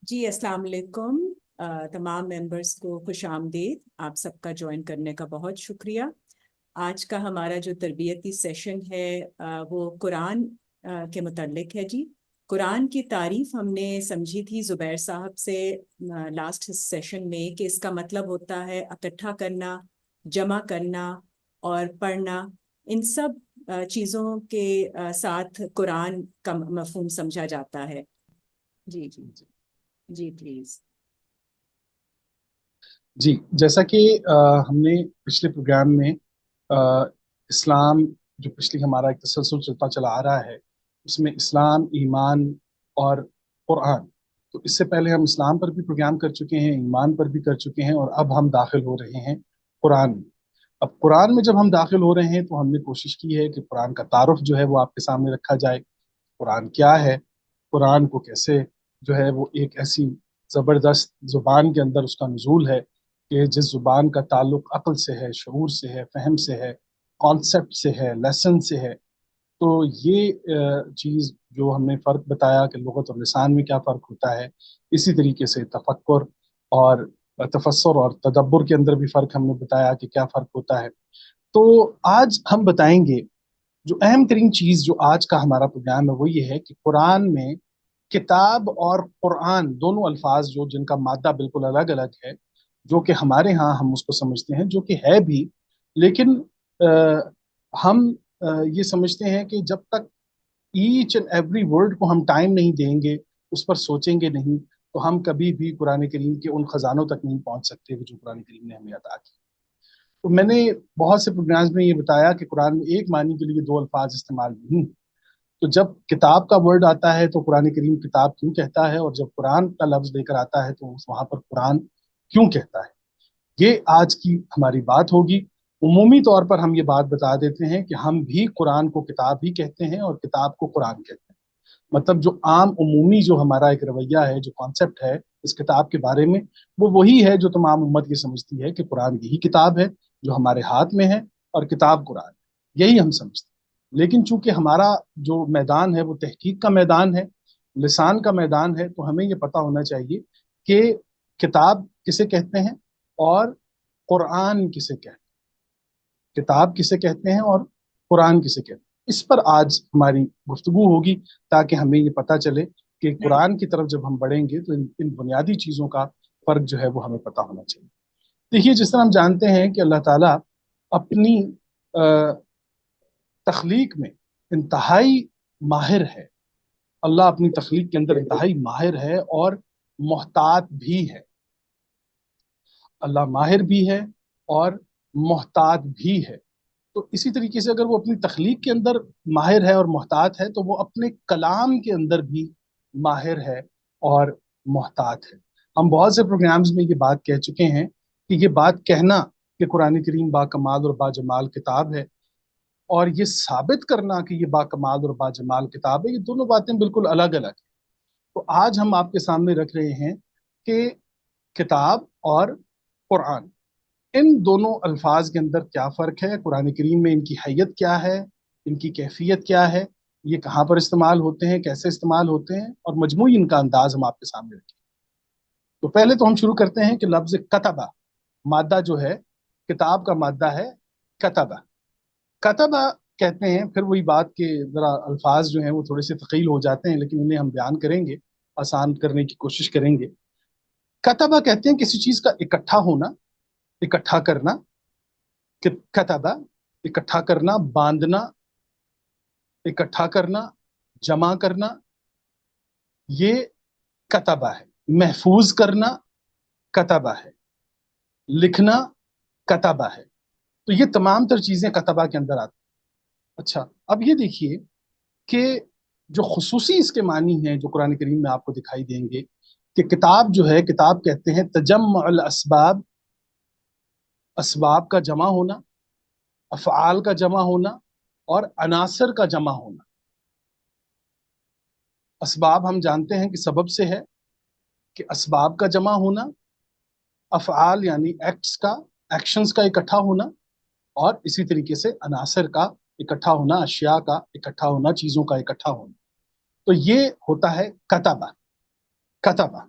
जी अस्सलाम वालेकुम। तमाम मेंबर्स को खुश आमदीद। आप सबका ज्वाइन करने का बहुत शुक्रिया। आज का हमारा जो तरबियती सेशन है वो कुरान के मुतल्लिक है जी। कुरान की तारीफ हमने समझी थी ज़ुबैर साहब से लास्ट सेशन में कि इसका मतलब होता है इकट्ठा करना, जमा करना और पढ़ना। इन सब चीज़ों के साथ कुरान का मफहूम समझा जाता है। जी जी जी प्लीज। जी, जैसा कि हमने पिछले प्रोग्राम में इस्लाम, जो पिछली हमारा एक तसलसल चलता चला आ रहा है, उसमें इस्लाम, ईमान और कुरान। तो इससे पहले हम इस्लाम पर भी प्रोग्राम कर चुके हैं, ईमान पर भी कर चुके हैं, और अब हम दाखिल हो रहे हैं कुरान में। अब कुरान में जब हम दाखिल हो रहे हैं तो हमने कोशिश की है कि कुरान का तारुफ जो है वो आपके सामने रखा जाए। कुरान क्या है, कुरान को कैसे जो है वो एक ऐसी ज़बरदस्त ज़ुबान के अंदर उसका नुज़ूल है कि जिस ज़ुबान का ताल्लुक अक्ल से है, शऊर से है, फहम से है, कॉन्सेप्ट से है, लेसन से है। तो ये चीज़ जो हमने फ़र्क बताया कि लुगत और लिसान में क्या फ़र्क होता है, इसी तरीके से तफक्कुर और तफस्सुर और तदब्बुर के अंदर भी फ़र्क हमने बताया कि क्या फ़र्क होता है। तो आज हम बताएंगे, जो अहम तरीन चीज जो आज का हमारा प्रोग्राम है वो ये है कि कुरान में किताब और कुरान दोनों अल्फाज जो जिनका मादा बिल्कुल अलग अलग है, जो कि हमारे यहाँ हम उसको समझते हैं, जो कि है भी, लेकिन हम ये समझते हैं कि जब तक ईच एंड एवरी वर्ड को हम टाइम नहीं देंगे, उस पर सोचेंगे नहीं, तो हम कभी भी कुरान करीम के उन खजानों तक नहीं पहुंच सकते जो कुरान करीम ने हमें अता किया। तो मैंने बहुत से प्रोग्राम्स में ये बताया कि कुरान में एक मानी के लिए दो अल्फाज इस्तेमाल नहीं। तो जब किताब का वर्ड आता है तो कुरान करीम किताब क्यों कहता है, और जब कुरान का लफ्ज लेकर आता है तो वहां पर कुरान क्यों कहता है, ये आज की हमारी बात होगी। उमूमी तौर पर हम ये बात बता देते हैं कि हम भी कुरान को किताब ही कहते हैं और किताब को कुरान कहते हैं। मतलब जो आम उमूमी जो हमारा एक रवैया है, जो कॉन्सेप्ट है इस किताब के बारे में, वो वही है जो तमाम उम्मत ये समझती है कि कुरान यही किताब है जो हमारे हाथ में है, और किताब कुरान है, यही हम समझते हैं। लेकिन चूंकि हमारा जो मैदान है वो तहकीक का मैदान है, लिसान का मैदान है, तो हमें ये पता होना चाहिए कि किताब किसे कहते हैं और कुरान किसे कहते हैं, किताब किसे कहते हैं और कुरान किसे कहते हैं। इस पर आज हमारी गुफ्तगू होगी, ताकि हमें ये पता चले कि कुरान की तरफ जब हम बढ़ेंगे तो इन बुनियादी चीज़ों का फ़र्क जो है वो हमें पता होना चाहिए। देखिए, जिस तरह हम जानते हैं कि अल्लाह ताला अपनी तख्लीक में इंतहाई माहिर है। अल्लाह अपनी तख्लीक के अंदर इंतहाई माहिर है और मोहतात भी है। अल्लाह माहिर भी है और मोहतात भी है। तो इसी तरीके से अगर वो अपनी तख्लीक के अंदर माहिर है और मोहतात है, तो वो अपने कलाम के अंदर भी माहिर है और मोहतात है। हम बहुत से प्रोग्राम्स में ये बात कह चुके हैं कि ये बात कहना कि कुरान करीम बाकमाल और बाजमाल किताब है, और ये साबित करना कि ये बाकमाल और बाजमाल किताब है, ये दोनों बातें बिल्कुल अलग अलग हैं। तो आज हम आपके सामने रख रहे हैं कि किताब और कुरान, इन दोनों अल्फाज के अंदर क्या फ़र्क है, कुरान करीम में इनकी हैयत क्या है, इनकी कैफियत क्या है, ये कहाँ पर इस्तेमाल होते हैं, कैसे इस्तेमाल होते हैं, और मजमूई इनका अंदाज हम आपके सामने रखें। तो पहले तो हम शुरू करते हैं कि लफ्ज़ कतबा, मादा जो है, किताब का मादा है कतबा। कतबा कहते हैं, फिर वही बात के ज़रा अल्फाज जो हैं वो थोड़े से थकील हो जाते हैं, लेकिन इन्हें हम बयान करेंगे, आसान करने की कोशिश करेंगे। कतबा कहते हैं किसी चीज़ का इकट्ठा होना, इकट्ठा करना। कतबा इकट्ठा करना, बांधना, इकट्ठा करना, जमा करना, ये कतबा है। महफूज करना कतबा है, लिखना कतबा है। तो ये तमाम तर चीजें कतबा के अंदर आती हैं। अच्छा, अब ये देखिए कि जो खुसूसी इसके मानी हैं जो कुरान करीम में आपको दिखाई देंगे, कि किताब जो है, किताब कहते हैं तजम्मुल असबाब, असबाब का जमा होना, अफ़आल का जमा होना, और अनासर का जमा होना। असबाब हम जानते हैं कि सबब से है, कि असबाब का जमा होना, अफ़आल यानी एक्ट्स का, एक्शंस का इकट्ठा होना, और इसी तरीके से अनासर का इकट्ठा होना, अशिया का इकट्ठा होना, चीजों का इकट्ठा होना। तो ये होता है कतबा। कतबा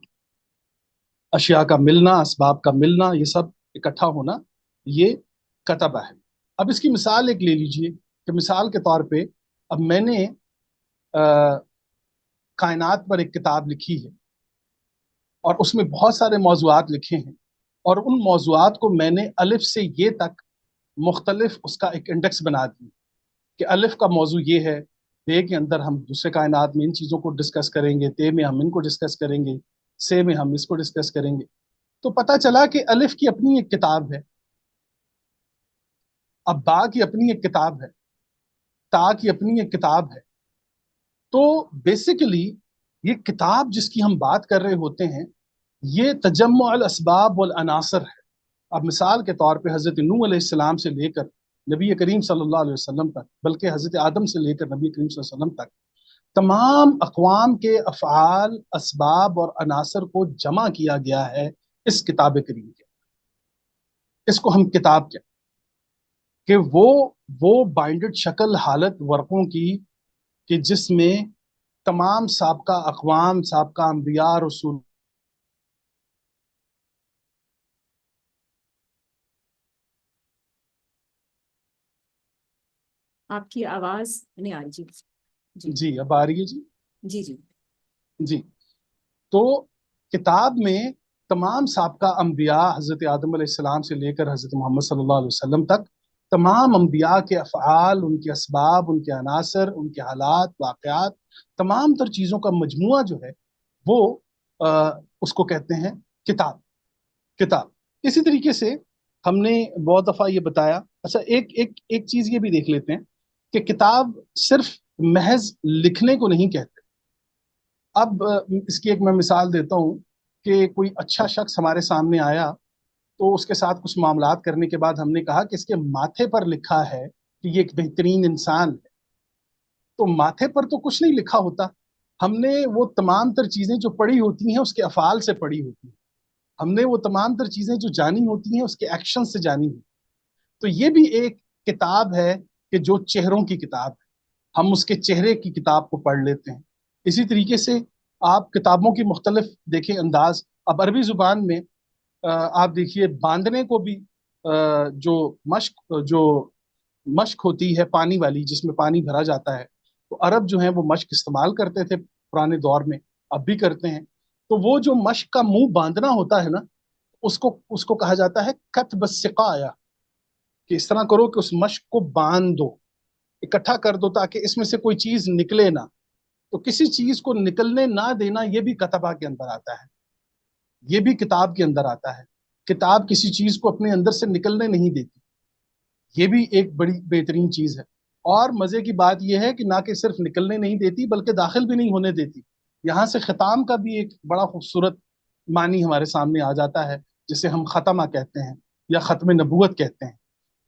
اشیاء کا ملنا، اسباب کا ملنا، یہ سب اکٹھا ہونا، یہ کتبہ ہے۔ اب اس کی مثال ایک لے لیجئے کہ مثال کے طور پہ اب میں نے کائنات پر ایک کتاب لکھی ہے اور اس میں بہت سارے موضوعات لکھے ہیں، اور ان موضوعات کو میں نے الف سے یہ تک مختلف اس کا ایک انڈیکس بنا دی کہ الف کا موضوع یہ ہے، بے کے اندر ہم دوسرے کائنات میں ان چیزوں کو ڈسکس کریں گے، تے میں ہم ان کو ڈسکس کریں گے، سے میں ہم اس کو ڈسکس کریں گے۔ تو پتہ چلا کہ الف کی اپنی ایک کتاب ہے، اب با کی اپنی ایک کتاب ہے، تا کی اپنی ایک کتاب ہے۔ تو بیسیکلی یہ کتاب جس کی ہم بات کر رہے ہوتے ہیں، یہ تجمع الاسباب والعناصر ہے۔ اب مثال کے طور پہ حضرت نوح علیہ السلام سے لے کر نبی کریم صلی اللہ علیہ وسلم تک، بلکہ حضرت آدم سے لے کر نبی کریم صلی اللہ علیہ وسلم تک، تمام اقوام کے افعال، اسباب اور عناصر کو جمع کیا گیا ہے اس کتاب کریم کے۔ اس کو ہم کتاب کہتے ہیں کہ وہ بائنڈڈ شکل حالت ورقوں کی کہ جس میں تمام سابقہ اقوام، سابقہ انبیاء، رسول آپ کی آواز نہیں آ رہی جی۔ جی جی اب آ رہی ہے جی؟ جی جی جی تو کتاب میں تمام سابقہ انبیاء حضرت آدم علیہ السلام سے لے کر حضرت محمد صلی اللہ علیہ وسلم تک، تمام انبیاء کے افعال، ان کے اسباب، ان کے عناصر، ان کے حالات، واقعات، تمام تر چیزوں کا مجموعہ جو ہے وہ اس کو کہتے ہیں کتاب۔ کتاب اسی طریقے سے ہم نے بہت دفعہ یہ بتایا۔ اچھا ایک چیز یہ بھی دیکھ لیتے ہیں کہ کتاب صرف محض لکھنے کو نہیں کہتے۔ اب اس کی ایک میں مثال دیتا ہوں کہ کوئی اچھا شخص ہمارے سامنے آیا تو اس کے ساتھ کچھ معاملات کرنے کے بعد ہم نے کہا کہ اس کے ماتھے پر لکھا ہے کہ یہ ایک بہترین انسان ہے۔ تو ماتھے پر تو کچھ نہیں لکھا ہوتا، ہم نے وہ تمام تر چیزیں جو پڑھی ہوتی ہیں اس کے افعال سے پڑھی ہوتی ہیں، ہم نے وہ تمام تر چیزیں جو جانی ہوتی ہیں اس کے ایکشن سے جانی ہوتی ہیں۔ تو یہ بھی ایک کتاب ہے کہ جو چہروں کی کتاب ہے، ہم اس کے چہرے کی کتاب کو پڑھ لیتے ہیں۔ اسی طریقے سے آپ کتابوں کی مختلف دیکھیں انداز۔ اب عربی زبان میں آپ دیکھیے باندھنے کو بھی جو مشق ہوتی ہے پانی والی، جس میں پانی بھرا جاتا ہے، تو عرب جو ہیں وہ مشق استعمال کرتے تھے پرانے دور میں، اب بھی کرتے ہیں۔ تو وہ جو مشق کا منہ باندھنا ہوتا ہے نا، اس کو کہا جاتا ہے کتب السقایا، کہ اس طرح کرو کہ اس مشق کو باندھ دو، اکٹھا کر دو تاکہ اس میں سے کوئی چیز نکلے نہ۔ تو کسی چیز کو نکلنے نہ دینا یہ بھی کتبہ کے اندر آتا ہے، یہ بھی کتاب کے اندر آتا ہے۔ کتاب کسی چیز کو اپنے اندر سے نکلنے نہیں دیتی، یہ بھی ایک بڑی بہترین چیز ہے۔ اور مزے کی بات یہ ہے کہ نہ کہ صرف نکلنے نہیں دیتی بلکہ داخل بھی نہیں ہونے دیتی۔ یہاں سے ختام کا بھی ایک بڑا خوبصورت معنی ہمارے سامنے آ جاتا ہے، جسے ہم ختمہ کہتے ہیں یا ختم نبوت کہتے ہیں۔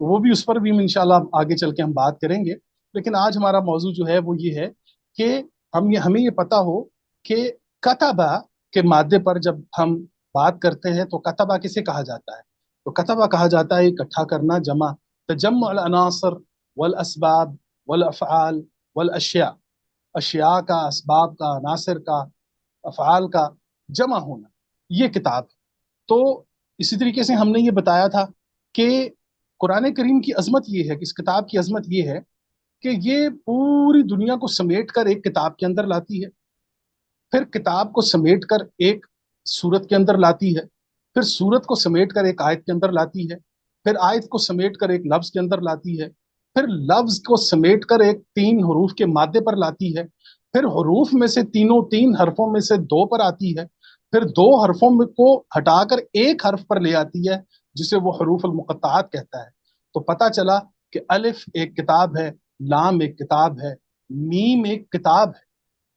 وہ بھی اس پر بھی انشاءاللہ آگے چل کے ہم بات کریں گے، لیکن آج ہمارا موضوع جو ہے وہ یہ ہے کہ ہمیں یہ پتہ ہو کہ کتبہ کے مادے پر جب ہم بات کرتے ہیں تو کتبہ کسے کہا جاتا ہے؟ تو کتبہ کہا جاتا ہے اکٹھا کرنا، جمع، تجمع العناصر والاسباب والافعال والاشیاء، اشیاء کا، اسباب کا، عناصر کا، افعال کا جمع ہونا، یہ کتاب ہے۔ تو اسی طریقے سے ہم نے یہ بتایا تھا کہ قرآن کریم کی عظمت یہ ہے کہ اس کتاب کی عظمت یہ ہے کہ یہ پوری دنیا کو سمیٹ کر ایک کتاب کے اندر لاتی ہے، پھر کتاب کو سمیٹ کر ایک سورت کے اندر لاتی ہے، پھر سورت کو سمیٹ کر ایک آیت کے اندر لاتی ہے، پھر آیت کو سمیٹ کر ایک لفظ کے اندر لاتی ہے، پھر لفظ کو سمیٹ کر ایک 3 حروف کے مادے پر لاتی ہے، پھر حروف میں سے 3 حرفوں میں سے 2 پر آتی ہے، پھر 2 حرفوں میں کو ہٹا کر ایک حرف پر لے آتی ہے جسے وہ حروف المقطعات کہتا ہے۔ تو پتہ چلا کہ الف ایک کتاب ہے، لام ایک کتاب ہے، میم ایک کتاب ہے۔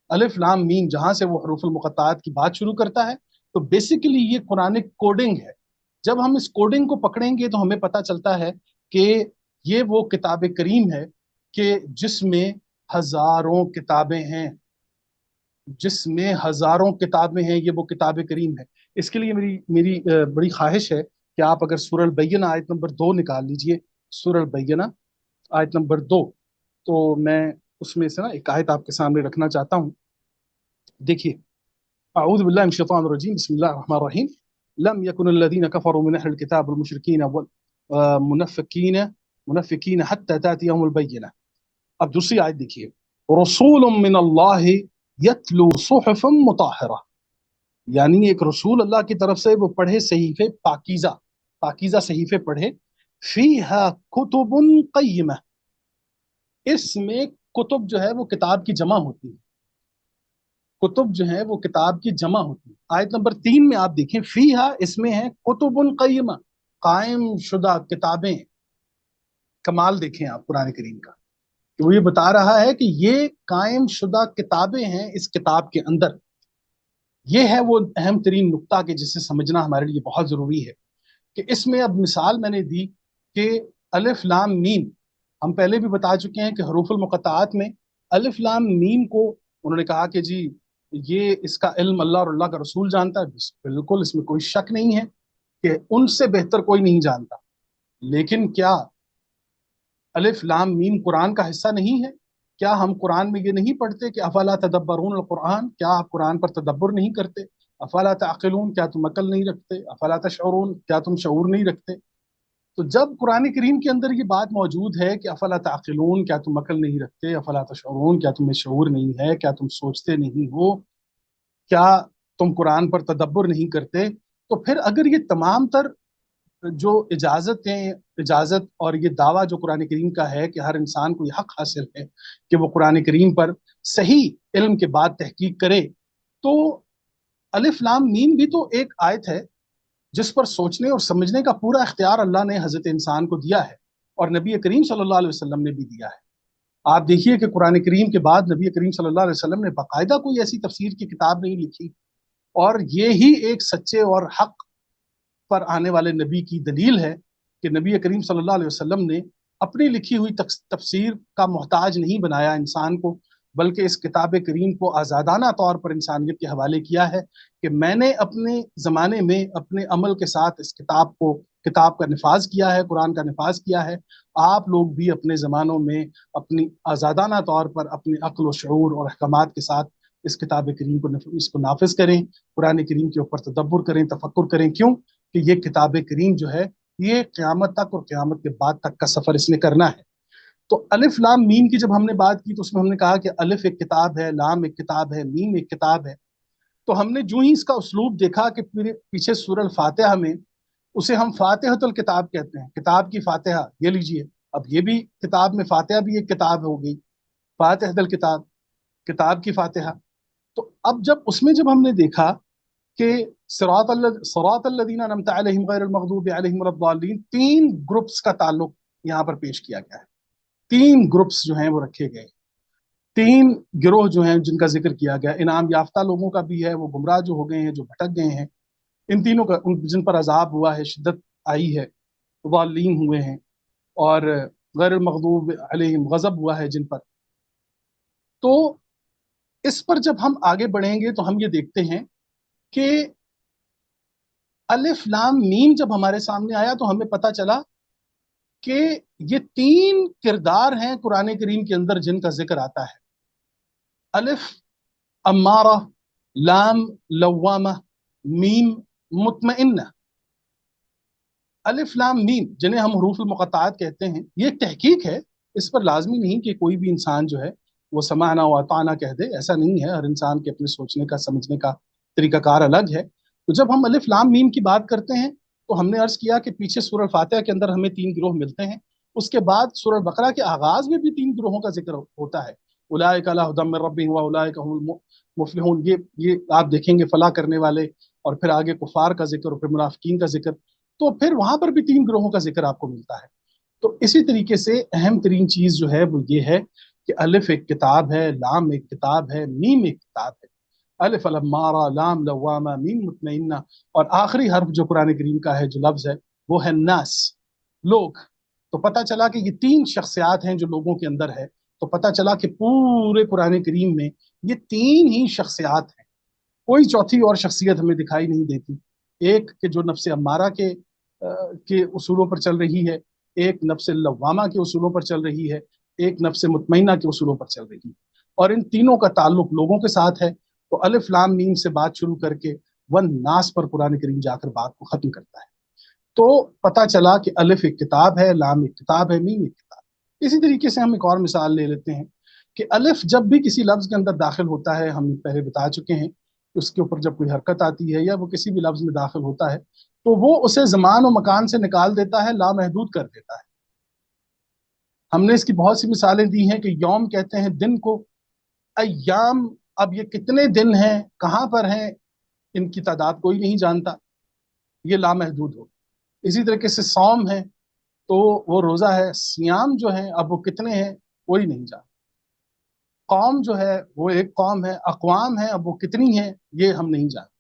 الف لام میم جہاں سے وہ حروف المقطعات کی بات شروع کرتا ہے، تو بیسیکلی یہ قرآن کوڈنگ ہے۔ جب ہم اس کوڈنگ کو پکڑیں گے تو ہمیں پتہ چلتا ہے کہ یہ وہ کتاب کریم ہے کہ جس میں ہزاروں کتابیں ہیں، جس میں ہزاروں کتابیں ہیں، یہ وہ کتاب کریم ہے۔ اس کے لیے میری بڑی خواہش ہے کہ آپ اگر سورہ البینہ آیت نمبر 2 نکال لیجئے، سورہ البینہ آیت نمبر 2، تو میں اس میں سے نا ایک آیت آپ کے سامنے رکھنا چاہتا ہوں۔ دیکھیے، اعوذ باللہ من الشیطان الرجیم، بسم اللہ الرحمن الرحیم۔ लम यकुनुल्लज़ीना कफ़रू मिन अहलिल किताब वल मुशरिकीन वल मुनफ़्फ़िकीन हत्ता तातियहुमुल बय्यिना। अब दूसरी आयत देखिए, रसूलुम मिनल्लाहि यतलू सुहुफ़म मुताहरा, यानी एक रसूल अल्लाह की तरफ से, वो पढ़े सहीफे पाकीज़ा, पाकीज़ा सहीफे पढ़े, फीहा कुतुबुन क़य्यिमा, इसमें कुतुब जो है वो किताब की जमा होती है, कुतुब जो है वो किताब की जमा होती है। आयत नंबर 3 में आप देखें, फीहा इसमें है कुतुबुन क़य्यिमा, कायम शुदा किताबें। कमाल देखें आप कुरान करीम का, कि वो ये बता रहा है कि ये कायम शुदा किताबें हैं इस किताब के अंदर। ये है वो अहम तरीन नुक्ता कि जिसे समझना हमारे लिए बहुत जरूरी है, कि इसमें अब मिसाल मैंने दी कि अलिफ लाम मीम, हम पहले भी बता चुके हैं कि हरूफुल मुक़त्तआत में अलिफ लाम मीम को उन्होंने कहा कि जी ये इसका इल्म अल्लाह और अल्लाह का रसूल जानता है, बिल्कुल इसमें कोई शक नहीं है कि उनसे बेहतर कोई नहीं जानता। लेकिन क्या अलिफ लाम मीम कुरान का हिस्सा नहीं है? क्या हम कुरान में ये नहीं पढ़ते कि अफला तदब्बरून अल कुरान, क्या आप कुरान पर तदब्बर नहीं करते? अफला ताक़िलून, क्या तुम अकल नहीं रखते? अफला तशऊरून, क्या तुम शऊर नहीं रखते? तो जब कुरान करीम के अंदर ये बात मौजूद है कि अफला ताक़िलून, क्या तुम अकल नहीं रखते? अफला तशऊरून, क्या तुम्हें शऊर नहीं है? क्या तुम सोचते नहीं हो? क्या तुम कुरान पर तदब्बर नहीं करते? तो फिर अगर ये तमाम तर जो इजाजतें, इजाजत और ये दावा जो कुरान करीम का है कि हर इंसान को ये हक हासिल है कि वो कुरान करीम पर सही इल्म के बाद तहकीक करे, तो अलिफ लाम मीम भी तो एक आयत है जिस पर सोचने और समझने का पूरा इख्तियार अल्लाह ने हजरत इंसान को दिया है, और नबी करीम सल्लल्लाहु अलैहि वसल्लम ने भी दिया है। आप देखिए कि कुरान करीम के बाद नबी करीम सल्लल्लाहु अलैहि वसल्लम ने बाकायदा कोई ऐसी तफसीर की किताब नहीं लिखी, और ये ही एक सच्चे और हक पर आने वाले नबी की दलील है कि नबी करीम सल्लल्लाहु अलैहि वसल्लम ने अपनी लिखी हुई तफसीर का मोहताज नहीं बनाया इंसान को, बल्कि इस किताब करीम को आज़ादाना तौर पर इंसानियत के हवाले किया है कि मैंने अपने ज़माने में अपने अमल के साथ इस किताब का नफाज किया है, कुरान का नफाज किया है। आप लोग भी अपने ज़मानों में अपनी आज़ादाना तौर पर अपने अक्ल व शऊर और अहकामात के साथ इस किताब करीम को इसको नाफिज करें, कुरान करीम के ऊपर तदब्बर करें, तफक्कुर करें। क्यों कि ये किताब करीम जो है ये क़यामत तक और क़यामत के बाद तक का सफ़र इसने करना है। तो अलिफ लाम मीम की जब हमने बात की तो उसमें हमने कहा कि अलिफ एक किताब है, लाम एक किताब है, मीम एक किताब है। तो हमने जो ही इसका उसलूब देखा कि पीछे सूरह फातिहा में उसे हम फातिहतुल किताब कहते हैं, किताब की फातिहा, ये लीजिए। अब ये भी किताब में फातिहा भी एक किताब हो गई, फातिहतुल किताब, किताब की फातिहा। तो अब जब हमने देखा कि सिरातल्लज़ीना अनअमता अलैहिम गैरिल मग़दूबि अलैहिम वलद्दाल्लीन, 3 ग्रुप्स का ताल्लुक यहाँ पर पेश किया गया है। 3 ग्रुप्स जो हैं वो रखे गए, 3 गिरोह जो हैं जिनका जिक्र किया गया। इनाम याफ्ता लोगों का भी है, वो गुमराह जो हो गए हैं, जो भटक गए हैं, इन तीनों का जिन पर अजाब हुआ है, शिद्दत आई है, ज़ालिम हुए हैं, और गैरिल मग़दूब अलैहिम, गज़ब हुआ है जिन पर। तो इस पर जब हम आगे बढ़ेंगे तो हम ये देखते हैं कि अलिफ लाम मीम जब हमारे सामने आया तो हमें पता चला कि ये 3 किरदार हैं कुरान करीम के अंदर जिनका जिक्र आता है। अलिफ अम्मारा, लाम लव्वामा, मीम मुतमइन्ना। अलिफ लाम मीम जिन्हें हम हरूफुल मुक़त्तआत कहते हैं, ये एक तहकीक है। इस पर लाजमी नहीं कि कोई भी इंसान जो है वो समाना व अताना कह दे, ऐसा नहीं है। हर इंसान के अपने सोचने का, समझने का तरीकाकार अलग है। तो जब हम अलिफ लाम मीम की बात करते हैं तो हमने अर्ज किया कि पीछे सूरह फातिहा के अंदर हमें 3 गिरोह मिलते हैं। उसके बाद सूरह बकरा के आगाज में भी 3 गिरोहों का जिक्र होता है। उलाइका अला हुदम मिर रब्बिहिम व उलाइका हुमुल मुफ्लिहून, ये आप देखेंगे फलाह करने वाले, और फिर आगे कुफार का जिक्र, और फिर मुनाफिकीन का जिक्र। तो फिर वहां पर भी 3 ग्रोहों का जिक्र आपको मिलता है। तो इसी तरीके से अहम तरीन चीज जो है वो ये है कि अलिफ एक किताब है, लाम एक किताब है, मीम एक किताब है। अलिफ लम्मारा, लाम लवामा, मीम मुतमइन्ना, और आखिरी हर्फ जो कुरान करीम का है, जो लफ्ज है, वो है नास, लोग। तो पता चला कि ये 3 शख्सियात हैं जो लोगों के अंदर है। तो पता चला कि पूरे कुरान करीम में ये 3 ही शख्सियात हैं, कोई चौथी और शख्सियत हमें दिखाई नहीं देती। एक के जो नफ्स अम्मारा के उसूलों पर चल रही है, एक नफ्स लवामा के उसूलों पर चल रही है, एक नफ्स मुतमइन्ना के उसूलों पर चल रही है, और इन तीनों का ताल्लुक लोगों के साथ है। तो अलिफ लाम मीम से बात शुरू करके वन नास पर कुरान करीम जाकर बात को खत्म करता है। तो पता चला कि अलिफ एक किताब है, लाम एक किताब है, मीम एक किताब। इसी तरीके से हम एक और मिसाल ले लेते हैं कि अलिफ जब भी किसी लफ्ज के अंदर दाखिल होता है, हम पहले बता चुके हैं, उसके ऊपर जब कोई हरकत आती है या वो किसी भी लफ्ज में दाखिल होता है तो वो उसे जमान और मकान से निकाल देता है, लामहदूद कर देता है। हमने इसकी बहुत सी मिसालें दी हैं कि यौम कहते हैं दिन को, अय्याम, अब ये कितने दिन हैं, कहाँ पर हैं, इनकी तादाद कोई नहीं जानता, ये लामहदूद हो। इसी तरीके से सौम है तो वो रोजा है, सियाम जो है अब वो कितने हैं कोई नहीं जानता। कौम जो है वो एक कौम है, अक़वाम है, अब वो कितनी है ये हम नहीं जानते।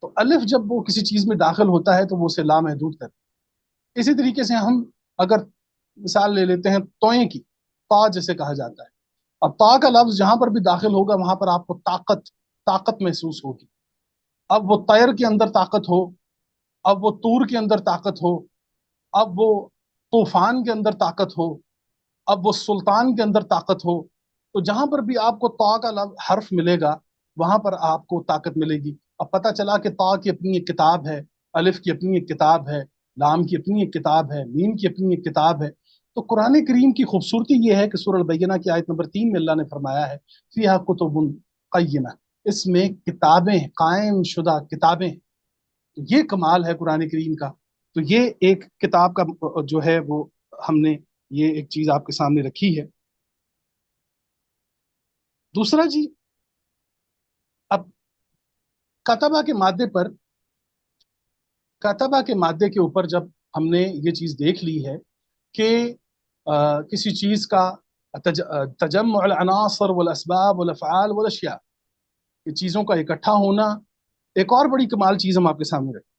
तो अलिफ जब वो किसी चीज में दाखिल होता है तो वो उसे लामहदूद करता है। इसी तरीके से हम अगर मिसाल ले लेते हैं तोए की, ता जिसे कहा जाता है, अब ता का लफ्ज जहां पर भी दाखिल होगा वहां पर आपको ताकत ताकत महसूस होगी। अब वो तैर के अंदर ताकत हो, अब वो तूर के अंदर ताकत हो, अब वो तूफान के अंदर ताकत हो, अब वो सुल्तान के अंदर ताकत हो, तो जहां पर भी आपको ता का लफ्ज हर्फ मिलेगा वहां पर आपको ताकत मिलेगी। अब पता चला कि ता की अपनी एक किताब है, अलिफ की अपनी एक किताब है, लाम की अपनी एक किताब है, मीम की अपनी एक किताब है। तो कुरान करीम की खूबसूरती यह है कि सूरह अल-बैयिना की आयत नंबर 3 में अल्लाह ने फरमाया है, फीहा कुतुबुन क़य्यिमा, इसमें किताबें, कायम शुदा किताबें। तो ये कमाल है कुरान करीम का। तो ये एक किताब का जो है वो हमने ये एक चीज आपके सामने रखी है। दूसरा जी, अब कतबा के मादे पर, कतबा के मादे के ऊपर जब हमने ये चीज देख ली है कि किसी चीज का तजम्मुअल अनासर वल अस्बाब वल अफ़आल वल अशिया, ये चीजों का इकट्ठा होना, एक और बड़ी कमाल चीज हम आपके सामने रखें।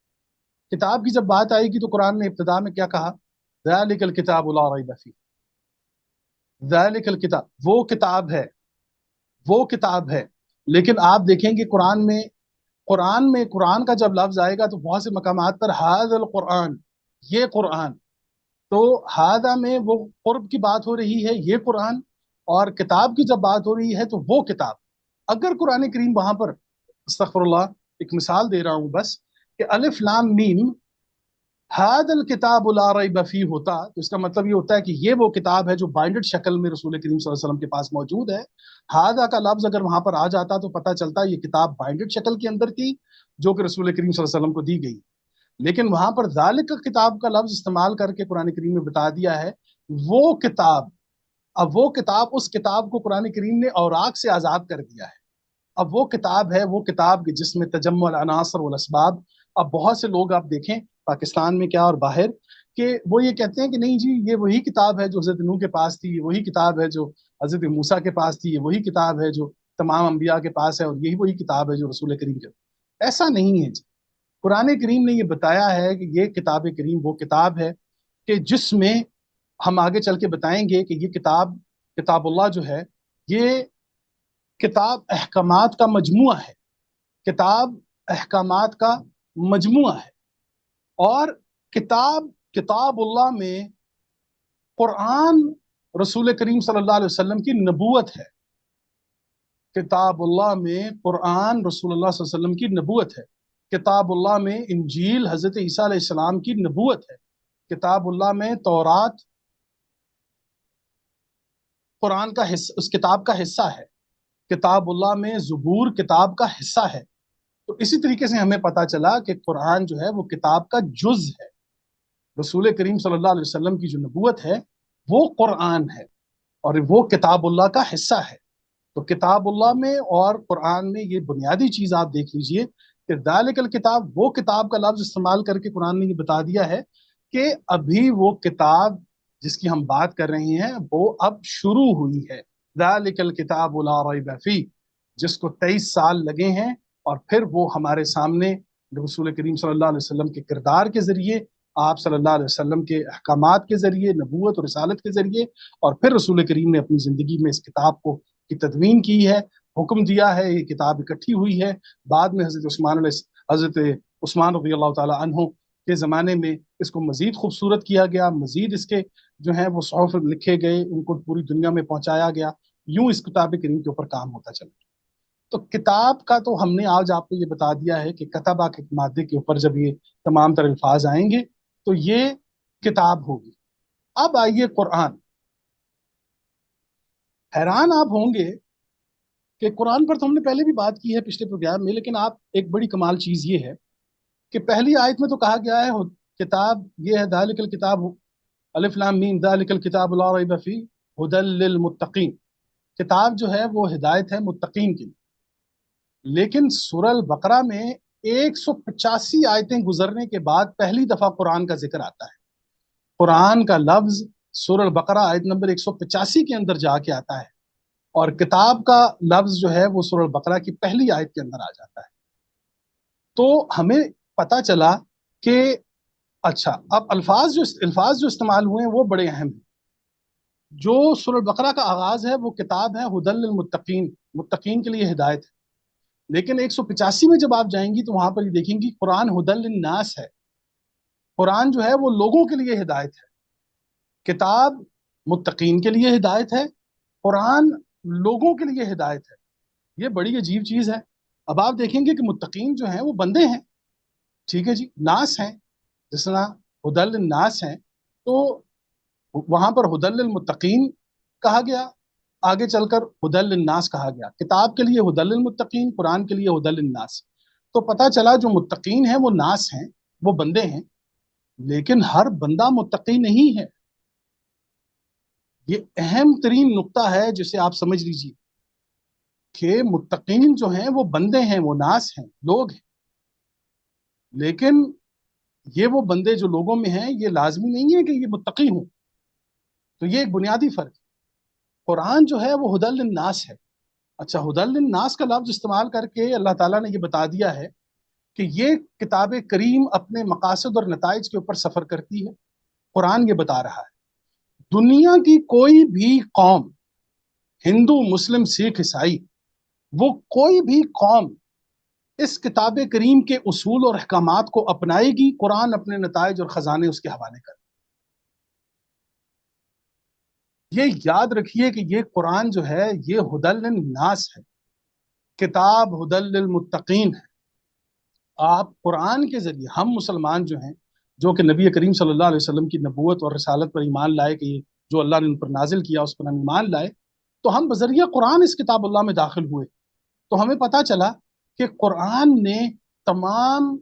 किताब की जब बात आएगी तो कुरान ने इब्तिदा में क्या कहा, ज़ालिकल किताबु ला रैब फीह, ज़ालिकल किताब, वो किताब है, वो किताब है। लेकिन आप देखेंगे कुरान में कुरान का जब लफ्ज आएगा तो बहुत से मकामात पर हाज़ल कुरान, ये कुरान, तो हादा में वो कुर्ब की बात हो रही है, ये कुरान, और किताब की जब बात हो रही है तो वो किताब। अगर कुरान करीम वहां पर, अस्तगफिरुल्लाह, एक मिसाल दे रहा हूं बस, कि अलिफ लाम मीम हादल किताब ला रैब फीह होता तो इसका मतलब ये होता है कि ये वो किताब है जो बाइंडेड शक्ल में रसूल करीम सल्लल्लाहु अलैहि वसल्लम के पास मौजूद है। हादा का लफ्ज अगर वहां पर आ जाता तो पता चलता ये किताब बाइंडेड शक्ल के अंदर थी जो कि रसूल करीम सल्लल्लाहु अलैहि वसल्लम को दी गई। लेकिन वहां पर जालिक किताब का लफ्ज इस्तेमाल करके कुरान करीम में बता दिया है वो किताब। अब वो किताब, उस किताब को कुरान करीम ने औराक से आजाद कर दिया है। अब वो किताब है, वो किताब जिसमें तजम्मुल अनासर वल असबाब। अब बहुत से लोग आप देखें पाकिस्तान में क्या और बाहर, कि वो ये कहते हैं कि नहीं जी ये वही किताब है जो हजरत नूह के पास थी, ये वही किताब है जो हजरत मूसा के पास थी, ये वही किताब है जो तमाम अंबिया के पास है, और यही वही किताब है जो रसूल करीम के। ऐसा नहीं है जी। कुरान करीम ने ये बताया है कि ये किताब करीम वो किताब है कि जिसमें हम आगे चल के बताएंगे कि ये किताब, किताबुल्लाह जो है, ये किताब अहकामात का मजमुआ है, किताब अहकामात का मजमुआ है। और किताबुल्लाह में कुरान रसूल करीम सल्लल्लाहु अलैहि वसल्लम की नबूवत है। किताबुल्लाह में कुरान रसूलुल्लाह सल्लल्लाहु अलैहि वसल्लम की नबूवत है। किताबुल्लाह में इंजील हजरत ईसा अलैहिस्सलाम की नबूवत है। किताबुल्लाह में तौरात कुरान का हिस्सा, उस किताब का हिस्सा है। किताबुल्लाह में ज़बूर किताब का हिस्सा है। तो इसी तरीके से हमें पता चला कि कुरान जो है वो किताब का जुज है। रसूल करीम सल्लल्लाहु अलैहि वसल्लम की जो नबूवत है वो कुरान है और वो किताबुल्लाह का हिस्सा है। तो किताबुल्लाह में और कुरान में ये बुनियादी चीज आप देख लीजिए कि ज़ालिकल किताब, वो किताब का लफ्ज इस्तेमाल करके कुरान ने ये बता दिया है कि अभी वो किताब जिसकी हम बात कर रहे हैं वो अब शुरू हुई है। ज़ालिकल किताब ला रैब फीह, जिसको 23 साल लगे हैं, और फिर वो हमारे सामने रसूल करीम सल्लल्लाहु अलैहि वसल्लम के किरदार के जरिए, आप सल्लल्लाहु अलैहि वसल्लम के अहकामात के जरिए, नबूवत और रिसालत के जरिए, और फिर रसूल करीम ने अपनी जिंदगी में इस किताब को की तदवीन की है, हुक्म दिया है, ये किताब इकट्ठी हुई है। बाद में हजरत उस्मान रज़ी अल्लाह ताला अन्हु के ज़माने में इसको मज़ीद खूबसूरत किया गया, मज़ीद इसके जो हैं वो सौफ लिखे गए, उनको पूरी दुनिया में पहुंचाया गया। यूं इस किताब करीम के ऊपर काम होता चला। تو کتاب کا تو ہم نے آج آپ کو یہ بتا دیا ہے کہ کتبہ کے مادے کے اوپر جب یہ تمام تر الفاظ آئیں گے تو یہ کتاب ہوگی۔ اب آئیے قرآن۔ حیران آپ ہوں گے کہ قرآن پر تو ہم نے پہلے بھی بات کی ہے پچھلے پروگرام میں، لیکن آپ ایک بڑی کمال چیز یہ ہے کہ پہلی آیت میں تو کہا گیا ہے کتاب یہ ہے ذالک الکتاب الف لام میم ذالک الکتاب لا ریب فیہ ھدی للمتقین۔ کتاب جو ہے وہ ہدایت ہے متقین کی۔ لیکن سورہ البقرہ میں 185 آیتیں گزرنے کے بعد پہلی دفعہ قرآن کا ذکر آتا ہے۔ قرآن کا لفظ سورہ البقرہ آیت نمبر 185 کے اندر جا کے آتا ہے، اور کتاب کا لفظ جو ہے وہ سورہ البقرہ کی پہلی آیت کے اندر آ جاتا ہے۔ تو ہمیں پتہ چلا کہ اچھا اب الفاظ جو استعمال ہوئے ہیں وہ بڑے اہم ہیں۔ جو سورہ البقرہ کا آغاز ہے وہ کتاب ہے ھدی للمتقین، متقین کے لیے ہدایت ہے۔ لیکن 185 میں جب آپ جائیں گی تو وہاں پر یہ دیکھیں گی قرآن ھدی للناس ہے۔ قرآن جو ہے وہ لوگوں کے لیے ہدایت ہے۔ کتاب متقین کے لیے ہدایت ہے، قرآن لوگوں کے لیے ہدایت ہے۔ یہ بڑی عجیب چیز ہے۔ اب آپ دیکھیں گے کہ متقین جو ہیں وہ بندے ہیں، ٹھیک ہے جی، ناس ہیں، جس طرح ھدی للناس ہیں، تو وہاں پر ھدی للمتقین کہا گیا، آگے چل کر ھدی للناس کہا گیا۔ کتاب کے لیے ھدی للمتقین، قرآن کے لیے ھدی للناس۔ تو پتہ چلا جو متقین ہیں وہ ناس ہیں، وہ بندے ہیں، لیکن ہر بندہ متقی نہیں ہے۔ یہ اہم ترین نقطہ ہے جسے آپ سمجھ لیجیے کہ متقین جو ہیں وہ بندے ہیں، وہ ناس ہیں، لوگ ہیں، لیکن یہ وہ بندے جو لوگوں میں ہیں یہ لازمی نہیں ہے کہ یہ متقی ہوں۔ تو یہ ایک بنیادی فرق ہے۔ قرآن جو ہے وہ ھدی للناس ہے۔ اچھا، ھدی للناس کا لفظ استعمال کر کے اللہ تعالیٰ نے یہ بتا دیا ہے کہ یہ کتاب کریم اپنے مقاصد اور نتائج کے اوپر سفر کرتی ہے۔ قرآن یہ بتا رہا ہے دنیا کی کوئی بھی قوم، ہندو، مسلم، سکھ، عیسائی، وہ کوئی بھی قوم اس کتاب کریم کے اصول اور احکامات کو اپنائے گی، قرآن اپنے نتائج اور خزانے اس کے حوالے کر۔ یہ یاد رکھیے کہ یہ قرآن جو ہے یہ ھدی للناس ہے، کتاب ھدی للمتقین ہے۔ آپ قرآن کے ذریعے، ہم مسلمان جو ہیں، جو کہ نبی کریم صلی اللہ علیہ وسلم کی نبوت اور رسالت پر ایمان لائے کہ یہ جو اللہ نے ان پر نازل کیا اس پر ہم ایمان لائے، تو ہم بذریعہ قرآن اس کتاب اللہ میں داخل ہوئے۔ تو ہمیں پتہ چلا کہ قرآن نے تمام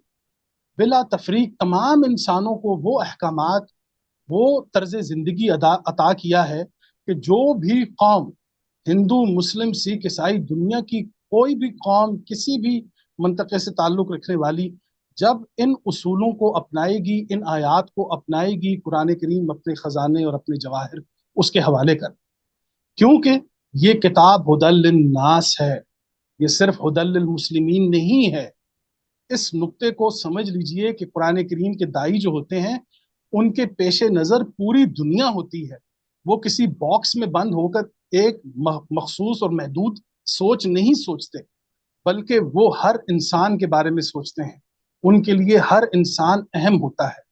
بلا تفریق تمام انسانوں کو وہ احکامات، وہ طرز زندگی عطا کیا ہے کہ جو بھی قوم، ہندو، مسلم، سکھ، عیسائی، دنیا کی کوئی بھی قوم کسی بھی منطقے سے تعلق رکھنے والی جب ان اصولوں کو اپنائے گی، ان آیات کو اپنائے گی، قرآن کریم اپنے خزانے اور اپنے جواہر اس کے حوالے کر، کیونکہ یہ کتاب ھدی للناس ہے، یہ صرف ھدی للمسلمین نہیں ہے۔ اس نقطے کو سمجھ لیجئے کہ قرآن کریم کے داعی جو ہوتے ہیں ان کے پیش نظر پوری دنیا ہوتی ہے۔ وہ کسی باکس میں بند ہو کر ایک مخصوص اور محدود سوچ نہیں سوچتے، بلکہ وہ ہر انسان کے بارے میں سوچتے ہیں۔ ان کے لیے ہر انسان اہم ہوتا ہے،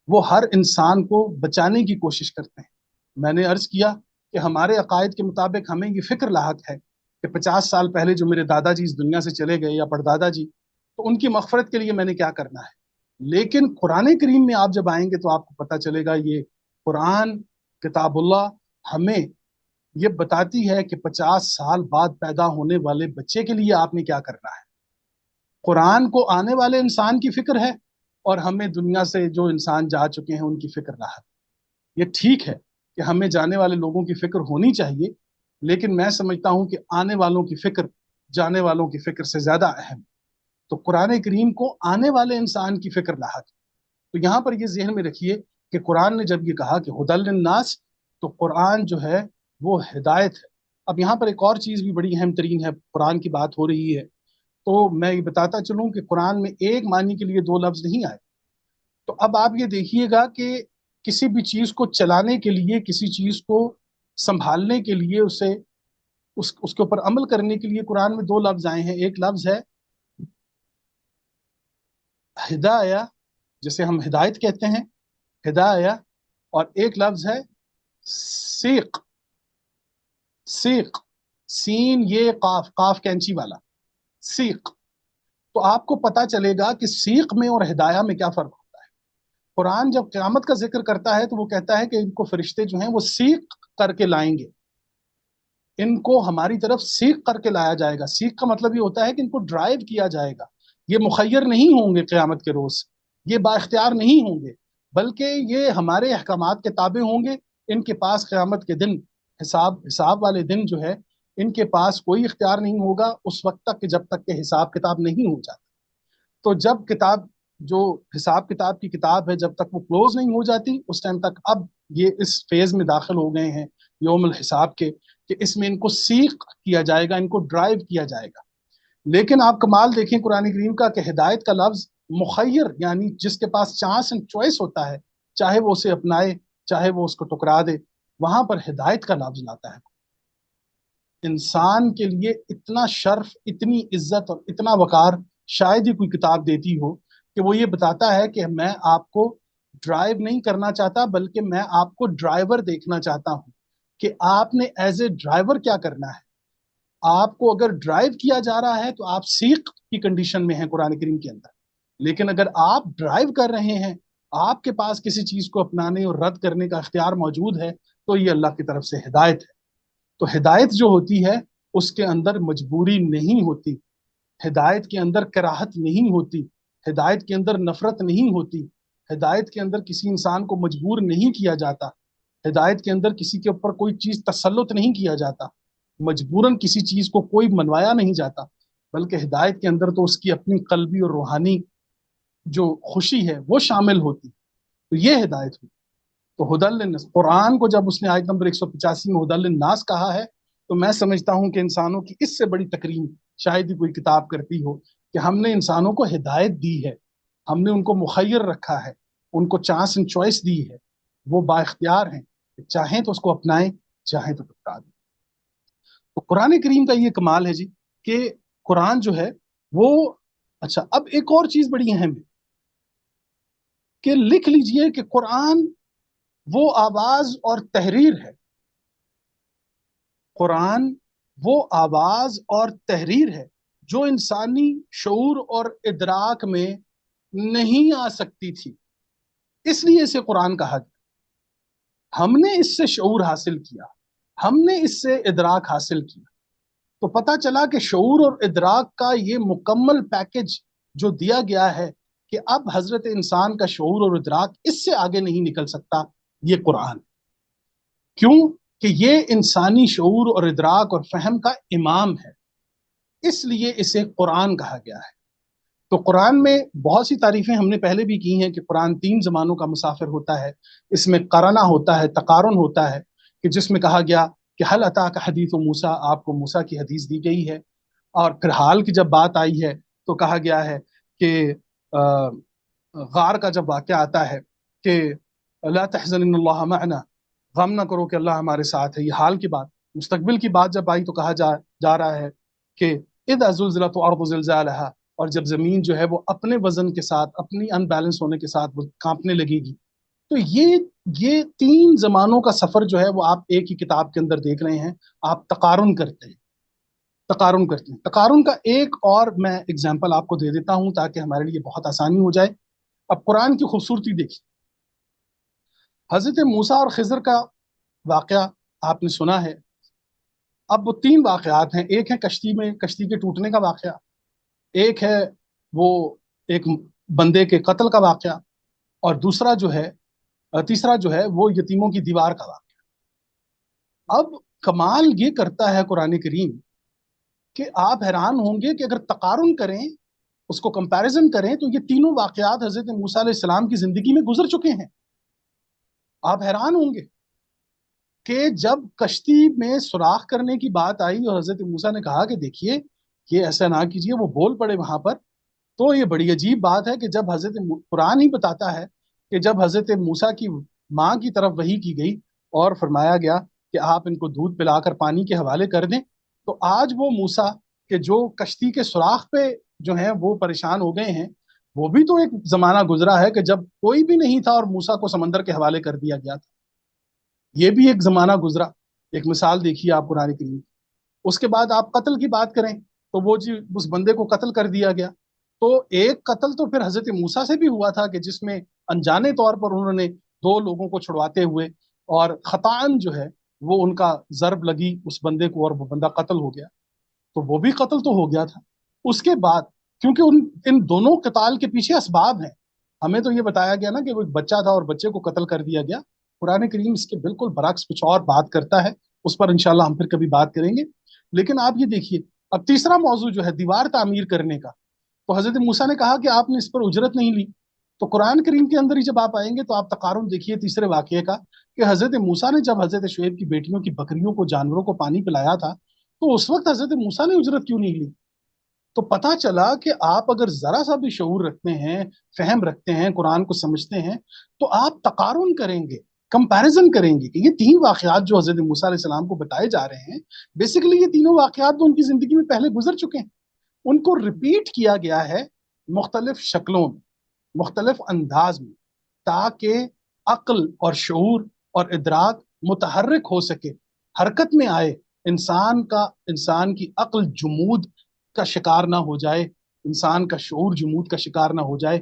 وہ ہر انسان کو بچانے کی کوشش کرتے ہیں۔ میں نے عرض کیا کہ ہمارے عقائد کے مطابق ہمیں یہ فکر لاحق ہے کہ 50 سال پہلے جو میرے دادا جی اس دنیا سے چلے گئے یا پردادا جی، تو ان کی مغفرت کے لیے میں نے کیا کرنا ہے۔ لیکن قرآن کریم میں آپ جب آئیں گے تو آپ کو پتہ چلے گا یہ قرآن کتاب اللہ ہمیں یہ بتاتی ہے کہ 50 سال بعد پیدا ہونے والے بچے کے لیے آپ نے کیا کرنا ہے۔ قرآن کو آنے والے انسان کی فکر ہے، اور ہمیں دنیا سے جو انسان جا چکے ہیں ان کی فکر نہ ہے۔ یہ ٹھیک ہے کہ ہمیں جانے والے لوگوں کی فکر ہونی چاہیے، لیکن میں سمجھتا ہوں کہ آنے والوں کی فکر جانے والوں کی فکر سے زیادہ اہم۔ تو قرآن کریم کو آنے والے انسان کی فکر لاحق۔ تو یہاں پر یہ ذہن میں رکھیے کہ قرآن نے جب یہ کہا کہ ھدی للناس، تو قرآن جو ہے وہ ہدایت ہے۔ اب یہاں پر ایک اور چیز بھی بڑی اہم ترین ہے، قرآن کی بات ہو رہی ہے تو میں یہ بتاتا چلوں کہ قرآن میں ایک معنی کے لیے 2 لفظ نہیں آئے۔ تو اب آپ یہ دیکھیے گا کہ کسی بھی چیز کو چلانے کے لیے، کسی چیز کو سنبھالنے کے لیے، اس کے اوپر عمل کرنے کے لیے قرآن میں 2 لفظ آئے ہیں۔ ایک لفظ ہے ہدایہ، جسے ہم ہدایت کہتے ہیں، ہدایہ، اور ایک لفظ ہے سیق، سیق، سین یہ قاف، قاف کینچی والا۔ सीख। तो आपको पता चलेगा कि सीख में और हिदाया में क्या फर्क होता है। कुरान जब क़यामत का जिक्र करता है तो वो कहता है कि इनको फरिश्ते जो हैं वो सीख करके लाएंगे, इनको हमारी तरफ सीख करके लाया जाएगा। सीख का मतलब ये होता है कि इनको ड्राइव किया जाएगा। ये मुखय्यर नहीं होंगे क़यामत के रोज, ये बाइख्तियार नहीं होंगे, बल्कि ये हमारे अहकामात के ताबे होंगे। इनके पास क़यामत के दिन हिसाब वाले दिन जो है, इनके पास कोई इख्तियार नहीं होगा उस वक्त तक कि जब तक के हिसाब किताब नहीं हो जाता। तो जब किताब, जो हिसाब किताब की किताब है, जब तक वो क्लोज नहीं हो जाती उस टाइम तक अब ये इस फेज में दाखिल हो गए हैं यौमुल हिसाब के, कि इसमें इनको सीख किया जाएगा, इनको ड्राइव किया जाएगा। लेकिन आप कमाल देखें कुरान करीम का कि हिदायत का लफ्ज मुखय्यर, यानी जिसके पास चांस एंड चॉइस होता है, चाहे वो उसे अपनाए चाहे वो उसको टुकरा दे, वहां पर हिदायत का लफ्ज लाता है। इंसान के लिए इतना शर्फ, इतनी इज्जत और इतना वकार शायद ही कोई किताब देती हो कि वो ये बताता है कि मैं आपको ड्राइव नहीं करना चाहता, बल्कि मैं आपको ड्राइवर देखना चाहता हूं कि आपने एज ए ड्राइवर क्या करना है। आपको अगर ड्राइव किया जा रहा है तो आप सीख की कंडीशन में हैं कुरान करीम के अंदर, लेकिन अगर आप ड्राइव कर रहे हैं, आपके पास किसी चीज को अपनाने और रद्द करने का इख्तियार मौजूद है, तो ये अल्लाह की तरफ से हिदायत है। तो हिदायत जो होती है उसके अंदर मजबूरी नहीं होती, हिदायत के अंदर कराहत नहीं होती, हिदायत के अंदर नफरत नहीं होती, हिदायत के अंदर किसी इंसान को मजबूर नहीं किया जाता, हिदायत के अंदर किसी के ऊपर कोई चीज तसल्लुत नहीं किया जाता, मजबूरन किसी चीज को कोई मनवाया नहीं जाता, बल्कि हिदायत के अंदर तो उसकी अपनी कल्बी और रूहानी जो खुशी है वो शामिल होती। तो ये हिदायत हुई। तो हुदल, कुरान को जब उसने आयत नंबर 185 में हुदल नास कहा है, तो मैं समझता हूं कि इंसानों की इससे बड़ी तकरीम शायद ही कोई किताब करती हो कि हमने इंसानों को हिदायत दी है, हमने उनको मुखय्यर रखा है, उनको चांस एंड चॉइस दी है, वो बाइख्तियार हैं, चाहें तो उसको अपनाएं, चाहें तो टुकरा दें। तो कुरान करीम का ये कमाल है जी कि कुरान जो है वो, अच्छा अब एक और चीज बड़ी अहम है कि लिख लीजिए कि कुरान वो आवाज और तहरीर है। कुरान वो आवाज और तहरीर है जो इंसानी शऊर और इदराक में नहीं आ सकती थी, इसलिए इसे कुरान कहा गया। हमने इससे शऊर हासिल किया, हमने इससे इदराक हासिल किया। तो पता चला कि शऊर और इदराक का ये मुकम्मल पैकेज जो दिया गया है कि अब हजरत इंसान का शऊर और इदराक इससे आगे नहीं निकल सकता, ये कुरान। क्यों? कि ये इंसानी शऊर और इदराक और फहम का इमाम है, इसलिए इसे कुरान कहा गया है। तो कुरान में बहुत सी तारीफें हमने पहले भी की हैं कि कुरान 3 जमानों का मुसाफिर होता है। इसमें करना होता है, तकारुन होता है, कि जिसमें कहा गया कि हल अता का हदीस मूसा, आपको मूसा की हदीस दी गई है। और फिर हाल की जब बात आई है तो कहा गया है कि गार का जब वाक़या आता है कि ला तहज़न इन्नल्लाह मअना, गम ना करो कि अल्लाह हमारे साथ है, ये हाल की बात। मुस्तकबिल की बात जब आई तो कहा जा रहा है कि इज़ा ज़ुलज़िलत अर्ज़ु ज़िलज़ालहा, और जब जमीन जो है वो अपने वजन के साथ, अपनी अनबैलेंस होने के साथ वो कांपने लगेगी। तो ये 3 जमानों का सफर जो है वो आप एक ही किताब के अंदर देख रहे हैं। आप तकारुन करते हैं, तकारुन करते हैं। तकारुन का एक और मैं एग्जाम्पल आपको दे देता हूं ताकि हमारे लिए बहुत आसानी हो जाए। अब कुरान की खूबसूरती देखिए। हजरत मूसा और खिजर का वाकया आपने सुना है। अब वो 3 वाकयात हैं, एक है कश्ती में, कश्ती के टूटने का वाकया, एक है वो एक बंदे के कत्ल का वाकया, और दूसरा जो है, तीसरा जो है वो यतीमों की दीवार का वाकया। अब कमाल ये करता है कुरान करीम कि आप हैरान होंगे कि अगर तकारुन करें, उसको कंपैरिजन करें, तो ये तीनों वाकयात हजरत मूसा अलैहि सलाम की जिंदगी में गुजर चुके हैं। आप हैरान होंगे कि जब कश्ती में सुराख करने की बात आई और हजरत मूसा ने कहा कि देखिए ये ऐसा ना कीजिए, वो बोल पड़े वहां पर, तो ये बड़ी अजीब बात है कि जब कुरान ही बताता है कि जब हजरत मूसा की माँ की तरफ वही की गई और फरमाया गया कि आप इनको दूध पिलाकर पानी के हवाले कर दें, तो आज वो मूसा के जो कश्ती के सुराख पे जो है वो परेशान हो गए हैं, वो भी तो एक जमाना गुजरा है कि जब कोई भी नहीं था और मूसा को समंदर के हवाले कर दिया गया था। ये भी एक जमाना गुजरा। एक मिसाल देखिए आप कुरान करीम। उसके बाद आप कत्ल की बात करें तो वो जी उस बंदे को कत्ल कर दिया गया। तो एक कत्ल तो फिर हजरत मूसा से भी हुआ था कि जिसमें अनजाने तौर पर उन्होंने दो लोगों को छुड़वाते हुए और खतान जो है वो उनका जरब लगी उस बंदे को और वो बंदा कत्ल हो गया। तो वो भी कत्ल तो हो गया था। उसके बाद क्योंकि उन इन दोनों कताल के पीछे असबाब हैं, हमें तो ये बताया गया ना कि वो एक बच्चा था और बच्चे को कत्ल कर दिया गया। कुरान करीम इसके बिल्कुल बरक्स कुछ और बात करता है, उस पर इंशाल्लाह हम फिर कभी बात करेंगे। लेकिन आप ये देखिए, अब तीसरा मौजू जो है दीवार तामीर करने का, तो हजरत मूसा ने कहा कि आपने इस पर उजरत नहीं ली। तो कुरान करीम के अंदर ही जब आप आएंगे तो आप तकारुन देखिए तीसरे वाक्य का, कि हजरत मूसा ने जब हजरत शुएब की बेटियों की बकरियों को जानवरों को पानी पिलाया था, तो उस वक्त हजरत मूसा ने उजरत क्यों नहीं ली? तो पता चला कि आप अगर जरा सा भी शऊर रखते हैं, फहम रखते हैं, कुरान को समझते हैं, तो आप तकारुन करेंगे, कंपैरिजन करेंगे कि ये तीन वाकयात जो हजरत मूसा अलैहि सलाम को बताए जा रहे हैं, बेसिकली ये तीनों वाकयात तो उनकी जिंदगी में पहले गुजर चुके हैं। उनको रिपीट किया गया है मुख्तलिफ शक्लों में, मुख्तलिफ अंदाज में, ताकि अक्ल और शऊर और इदराक मुतहर्रिक हो सके, हरकत में आए, इंसान की अक्ल जुमूद का शिकार ना हो जाए, इंसान का शऊर जुमूद का शिकार ना हो जाए।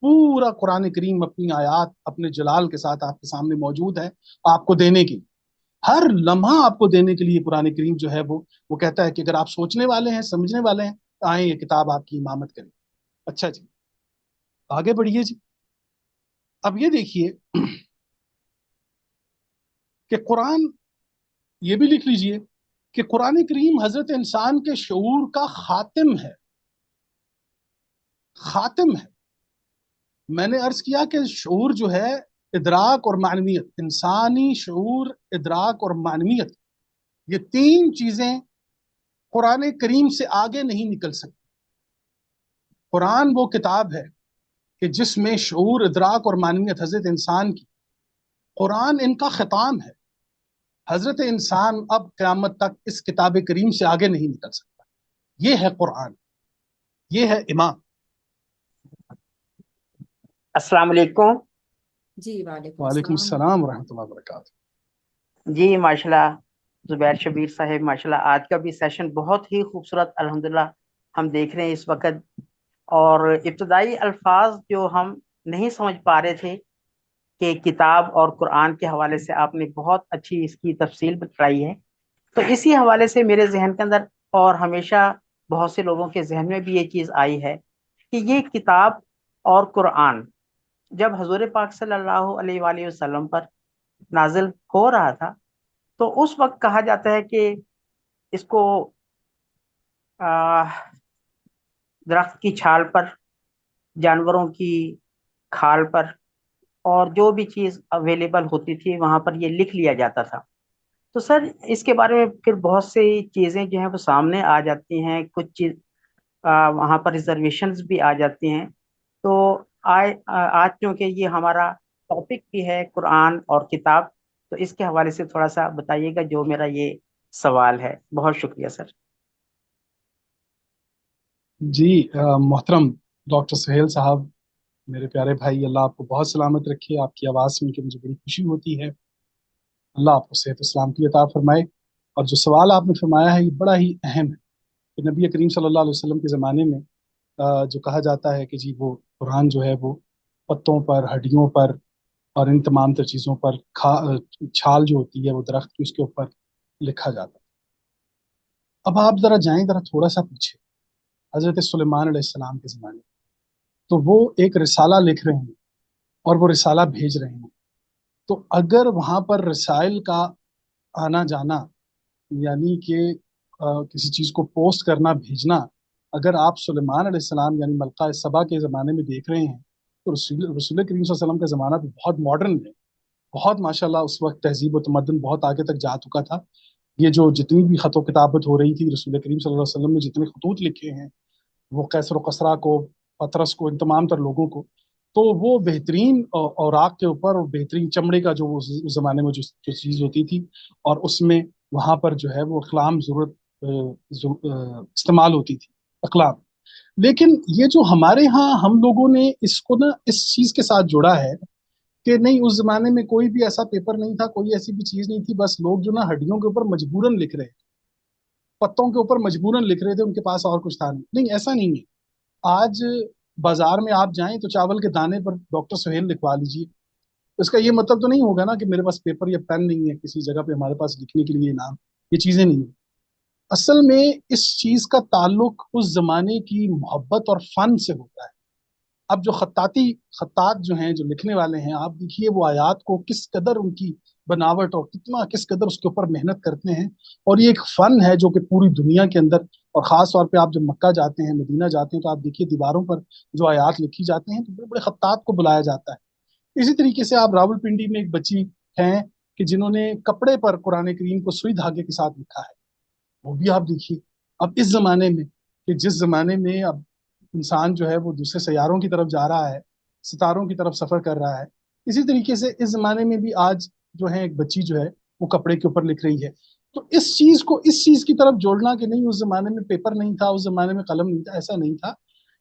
पूरा कुरान करीम अपनी आयात अपने जलाल के साथ आपके सामने मौजूद है, आपको देने की, हर लम्हा आपको देने के लिए कुरान करीम जो है वो कहता है कि अगर आप सोचने वाले हैं, समझने वाले हैं, तो आए ये किताब आपकी इमामत करे। अच्छा जी, आगे बढ़िए जी। अब ये देखिए कि कुरान, ये भी लिख लीजिए कि कुरान करीम हजरत इंसान के शऊर का खातिम है, खातिम है। मैंने अर्ज किया कि शऊर जो है, इदराक और मानवियत, इंसानी शऊर, इदराक और मानवियत, ये तीन चीजें कुरान करीम से आगे नहीं निकल सकती। कुरान वो किताब है कि जिसमें शऊर, इदराक और मानवियत हजरत इंसान की, कुरान इनका खिताम है। हजरत इंसान अब क़यामत तक इस किताब करीम से आगे नहीं निकल सकता। ये है कुरान, ये है इमाम। अस्सलाम वालेकुम। जी वालेकुम वालेकुम सलाम। सलाम व रहमतुल्लाहि व बरकातहू। जी माशाल्लाह, जुबैर शबीर साहब, माशाल्लाह आज का भी सेशन बहुत ही खूबसूरत अल्हम्दुलिल्लाह हम देख रहे हैं इस वक्त। और इब्तदाई अल्फाज जो हम नहीं समझ पा रहे थे कि किताब और कुरान के हवाले से आपने बहुत अच्छी इसकी तफसील बताई है। तो इसी हवाले से मेरे जहन के अंदर और हमेशा बहुत से लोगों के जहन में भी ये चीज़ आई है कि ये किताब और कुरान जब हजूर पाक सल्लल्लाहु अलैहि वसल्लम पर नाजिल हो रहा था, तो उस वक्त कहा जाता है कि इसको आ, दरख्त की छाल पर, जानवरों की खाल पर, और जो भी चीज अवेलेबल होती थी वहां पर ये लिख लिया जाता था। तो सर इसके बारे में फिर बहुत सी चीजें जो हैं वो सामने आ जाती हैं, कुछ चीज वहां पर रिजर्वेशंस भी आ जाती हैं। तो आज क्योंकि ये हमारा टॉपिक भी है कुरान और किताब, तो इसके हवाले से थोड़ा सा बताइएगा जो मेरा ये सवाल है। बहुत शुक्रिया सर। जी मोहतरम डॉक्टर सुहेल साहब, मेरे प्यारे भाई, अल्लाह आपको बहुत सलामत रखे। आपकी आवाज़ सुन के मुझे बड़ी खुशी होती है। अल्लाह आपको सेहत और सलामती अता फरमाए। और जो सवाल आपने फरमाया है ये बड़ा ही अहम है कि नबी करीम सल्लल्लाहु अलैहि वसल्लम के ज़माने में जो कहा जाता है कि जी वो कुरान जो है वो पत्तों पर, हड्डियों पर और इन तमाम तर चीज़ों पर छाल जो होती है वो दरख्त की, उसके ऊपर लिखा जाता है। अब आप ज़रा जाएं, ज़रा थोड़ा सा पीछे, हज़रत सुलेमान अलैहिस्सलाम के ज़माने, तो वो एक रिसाला लिख रहे हैं और वो रिसाला भेज रहे हैं। तो अगर वहां पर रसाइल का आना जाना, यानी कि किसी चीज को पोस्ट करना, भेजना, अगर आप सुलेमान अलैहिस्सलाम यानी मलका सबा के जमाने में देख रहे हैं, तो रसूल रसूल करीम सल्लल्लाहु अलैहि वसल्लम का जमाना तो बहुत मॉडर्न है, बहुत माशाल्लाह उस वक्त तहजीब व तमद्दुन बहुत आगे तक जा चुका था। ये जो जितनी भी खतो किताबत हो रही थी, रसूल करीम सल्लल्लाहु अलैहि वसल्लम ने जितने खतूत लिखे हैं, वो कैसर कसरा को, पतरस को, इन तमाम तर लोगों को, तो वो बेहतरीन औराक के ऊपर और बेहतरीन चमड़े का जो उस जमाने में जो चीज़ होती थी, और उसमें वहां पर जो है वो अकलाम जरूरत इस्तेमाल होती थी, अकलाम। लेकिन ये जो हमारे यहाँ हम लोगों ने इसको ना इस चीज के साथ जोड़ा है कि नहीं, उस जमाने में कोई भी ऐसा पेपर नहीं था, कोई ऐसी भी चीज नहीं थी, बस लोग जो ना हड्डियों के ऊपर मजबूरन लिख रहे थे। पत्तों के ऊपर मजबूरन लिख रहे थे, उनके पास और कुछ था नहीं, ऐसा नहीं है। आज बाजार में आप जाएं तो चावल के दाने पर डॉक्टर सुहेल लिखवा लीजिए। इसका ये मतलब तो नहीं होगा ना कि मेरे पास पेपर या पेन नहीं है किसी जगह पे हमारे पास लिखने के लिए नाम, ये चीजें नहीं है। असल में इस चीज का ताल्लुक उस जमाने की मोहब्बत और फन से होता है। अब जो खत्तात जो हैं, जो लिखने वाले हैं, आप देखिए वो आयात को किस कदर उनकी बनावट और कितना किस कदर उसके ऊपर मेहनत करते हैं। और ये एक फन है जो कि पूरी दुनिया के अंदर, और खास तौर पे आप जब मक्का जाते हैं, मदीना जाते हैं, तो आप देखिए दीवारों पर जो आयात लिखी जाती हैं तो बड़े बड़े खत्तात को बुलाया जाता है। इसी तरीके से आप रावलपिंडी में एक बच्ची हैं कि जिन्होंने कपड़े पर कुरान करीम को सुई धागे के साथ लिखा है, वो भी आप देखिए। अब इस जमाने में, कि जिस जमाने में अब इंसान जो है वो दूसरे सैयारों की तरफ जा रहा है, सितारों की तरफ सफर कर रहा है, इसी तरीके से इस जमाने में भी आज जो है एक बच्ची जो है वो कपड़े के ऊपर लिख रही है। तो इस चीज को इस चीज की तरफ जोड़ना कि नहीं उस जमाने में पेपर नहीं था, उस जमाने में कलम नहीं था, ऐसा नहीं था।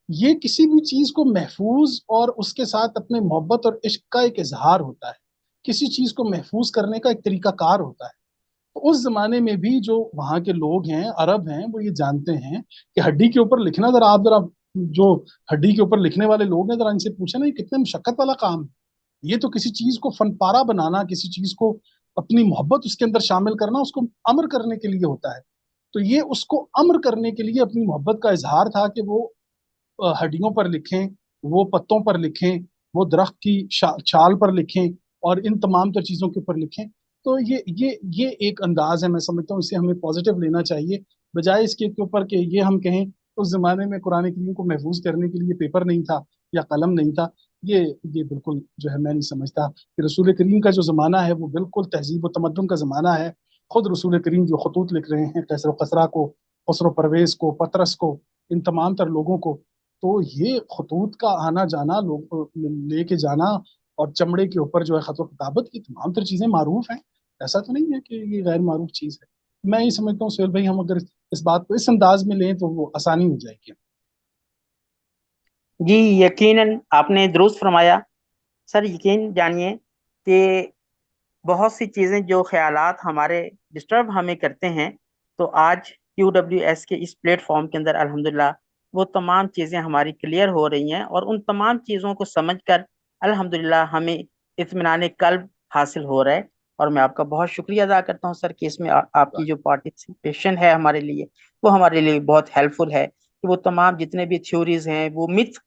ये किसी भी चीज को महफूज और उसके साथ अपने मोहब्बत और इश्क का एक इजहार होता है। किसी चीज को महफूज करने का एक तरीकाकार होता है। तो उस जमाने में भी जो वहाँ के लोग हैं, अरब हैं, वो ये जानते हैं कि हड्डी के ऊपर लिखना, जरा जो हड्डी के ऊपर लिखने वाले लोग हैं, जरा इनसे पूछे ना, ये कितने मुशक्कत वाला काम है। ये तो किसी चीज को फनपारा बनाना, किसी चीज को अपनी मोहब्बत उसके अंदर शामिल करना, उसको अमर करने के लिए होता है। तो ये उसको अमर करने के लिए अपनी मोहब्बत का इजहार था कि वो हड्डियों पर लिखें, वो पत्तों पर लिखें, वो दरख्त की छाल पर लिखें, और इन तमाम तर चीज़ों के ऊपर लिखें। तो ये एक अंदाज है, मैं समझता हूँ इसे हमें पॉजिटिव लेना चाहिए, बजाय इसके के ऊपर कि ये हम कहें उस जमाने में कुरान करीम को महफूज करने के लिए पेपर नहीं था या कलम नहीं था। ये बिल्कुल जो है मैं नहीं समझता कि रसूल करीम का जो ज़माना है वो बिल्कुल तहजीब व तमद्दुन का ज़माना है। खुद रसूल करीम जो खतूत लिख रहे हैं, कैसर कसरा को, खसरो परवेज को, पतरस को, इन तमाम तर लोगों को, तो ये खतूत का आना जाना, लोग लेके जाना, और चमड़े के ऊपर जो है खत व किताबत की तमाम तर चीज़ें मारूफ हैं। ऐसा तो नहीं है कि ये गैर मारूफ चीज़ है। मैं ये समझता हूँ सुहेल भाई, हम अगर इस बात को इस अंदाज में लें तो वो आसानी हो जाएगी। जी यकीनन आपने दुरुस्त फरमाया सर। यकीन जानिए कि बहुत सी चीज़ें जो ख्यालात हमारे डिस्टर्ब हमें करते हैं, तो आज QWS के इस प्लेटफॉर्म के अंदर अल्हम्दुलिल्लाह वो तमाम चीज़ें हमारी क्लियर हो रही हैं, और उन तमाम चीज़ों को समझकर अल्हम्दुलिल्लाह हमें इत्मीनान कल्ब हासिल हो रहा है। और मैं आपका बहुत शुक्रिया अदा करता हूँ सर कि इसमें आपकी जो पार्टिसिपेशन है हमारे लिए, वो हमारे लिए बहुत हेल्पफुल है कि वो तमाम जितने भी थ्योरीज हैं, वो मिथ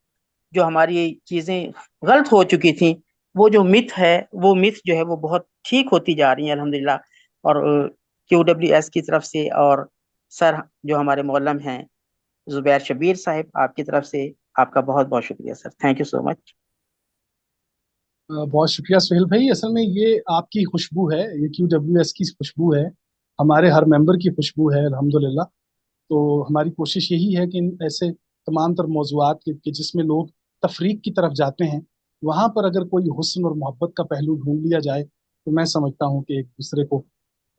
जो हमारी चीज़ें गलत हो चुकी थी, वो जो मिथ है, वो मिथ जो है वो बहुत ठीक होती जा रही है अल्हम्दुलिल्लाह। और QWS की तरफ से, और सर जो हमारे मौलम हैं जुबैर शबीर साहब, आपकी तरफ से आपका बहुत बहुत शुक्रिया sir. Thank you so much. बहुत शुक्रिया सुहेल भाई। असल में ये आपकी खुशबू है, ये QWS की खुशबू है, हमारे हर मेंबर की खुशबू है अल्हम्दुलिल्लाह। तो हमारी कोशिश यही है कि इन ऐसे तमाम तर मौज़ूआत कि जिसमें लोग तफरीक की तरफ जाते हैं, वहाँ पर अगर कोई हुस्न और मोहब्बत का पहलू ढूंढ लिया जाए, तो मैं समझता हूँ कि एक दूसरे को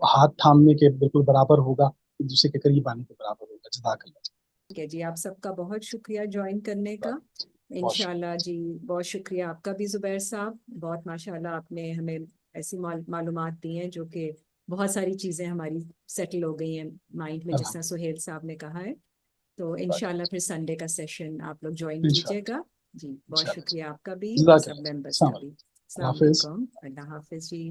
हाथ थामने के बिल्कुल बराबर होगा, एक दूसरे के करीब आने के बराबर होगा। जज़ाकल्लाह। ठीक है जी, आप सबका बहुत शुक्रिया ज्वाइन करने का। बहुत शुक्रिया। इंशाल्लाह जी, बहुत शुक्रिया आपका भी जुबैर साहब। बहुत माशाल्लाह आपने हमें ऐसी मालूमात दी हैं जो कि बहुत सारी चीज़ें हमारी सेटल हो गई हैं माइंड में, जिस तरह सुहेल साहब ने कहा है। तो इंशाल्लाह फिर संडे का सेशन आप लोग ज्वाइन इंशाल्लाह कीजिएगा जी। बहुत इंशाल्लाह। शुक्रिया आपका भी और सब जज़ाकल्लाह। मेंबर्स का अस्सलाम भी। वालेकुम। अस्सलाम हाफिज। वालेकुम, अल्लाह हाफिज जी।